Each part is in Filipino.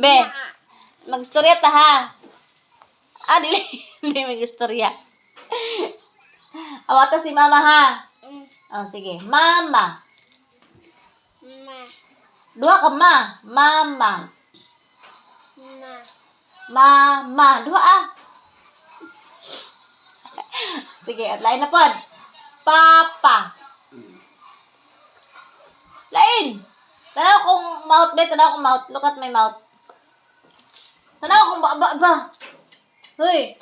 Be, mag-istorya ta ha. Dili. Dili mag-istorya. Awata si mama ha. Sige. Mama. Duha ka ma. Mama. Mama. Duha Sige, at lain na pod. Papa. Lain. Tanaw kong mouth, be. Tanaw kong mouth. Look at my mouth. Tanaw kong ba. Hoy.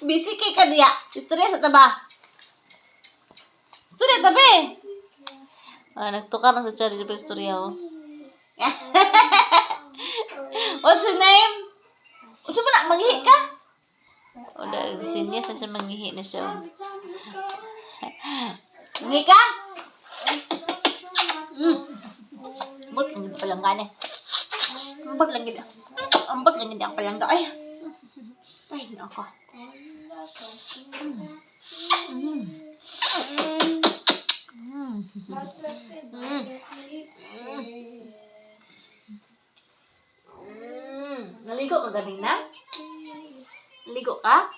Busy kay ka diya. Istorya sa taba. Istorya tabi. Nagtukar na sa charity pa istorya oh. What's your name? Unsa ba na manghihi ka? O dahil sinya sa siya manghihi na siya. Manghihi ka? Ambot lang yung palangga niya. Ambot lang yun yung palangga. Ay, nako. Naligo ka galing na? Naligo ka?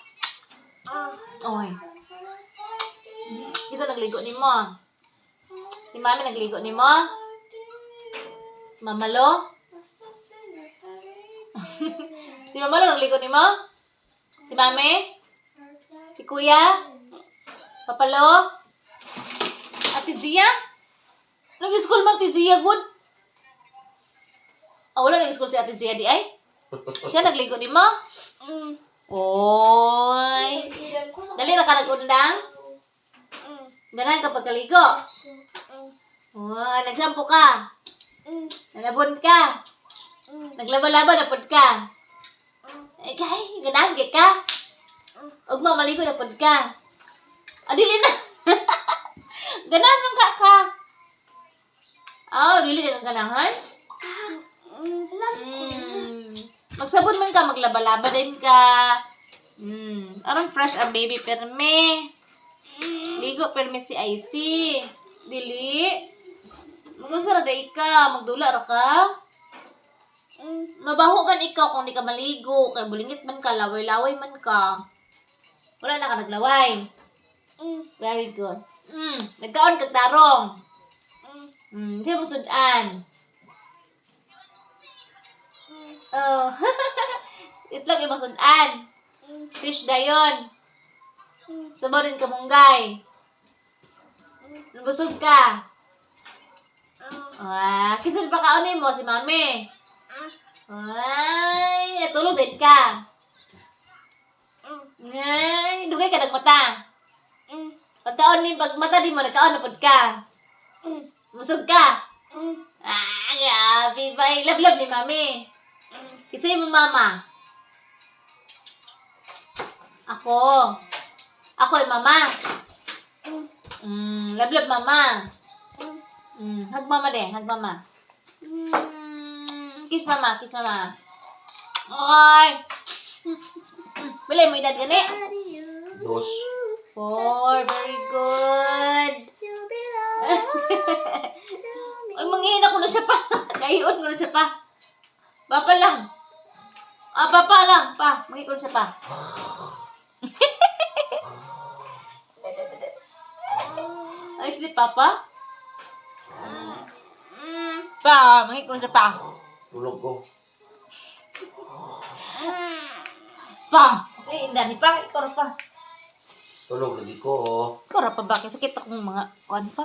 Oy. Ito nagligo ni mo. Si mami nagligo ni mo? Mamalo? Si Mamalo nagligo ni mo? Si mami? Si kuya? Papalo? Ate Gia? Nag-school mo Ate Gia, good? Wala nag-school si Ate Gia di ay? Siya nagligo ni mo? Oy. Dali na ka nag-undang? Ganahan ka pagkaligo? Nagsampo ka? Nalabon ka? Naglaba-laba na pod ka? Ay, ganahan ka? Huwag mo maligo na pod ka? Dili na. Ganahan man ka? Dili ka ganahan? Magsabon man ka, maglaba-laba din ka. Aron fresh ang baby perme. Ligo perme si IC. Dili. Magunsara day ka, magdula ra ka. Mabaho man ikaw kung di ka maligo. Kaya bulingit man ka, laway-laway man ka. Wala na ka naglaway. Very good. Nagkaon kag tarong. Siya mo sudan. Itlog yung masudan. Fish dayon. Sabaw din kamunggay. Nabusog ka. Kinsa ba kaunin mo si mami? Ay, natulog din ka. Ay, dugay ka nagmata. Pagkaon ni pagmata di mo nagkaon na pod ka. Busog ka. Grabe ba? Lablab ni mami. Kisay mo mama. Ako yung mama. Lablab mama. Hug mama din, hug mama. Kiss mama. Okay. Bilay mo edad gani? 2. 4, very good. Ay, manghihina ko na siya pa. Kaion ko na siya pa. Papa lang. Papa lang. Manghihina ko na siya pa. Ay, sleep, Papa? Manghihina ko na siya pa. Tulog ko. Okay, indani pa. Ikaw pa. Tulog lagi ko. Ikaw pa ba? Sakit akong mga kuan pa.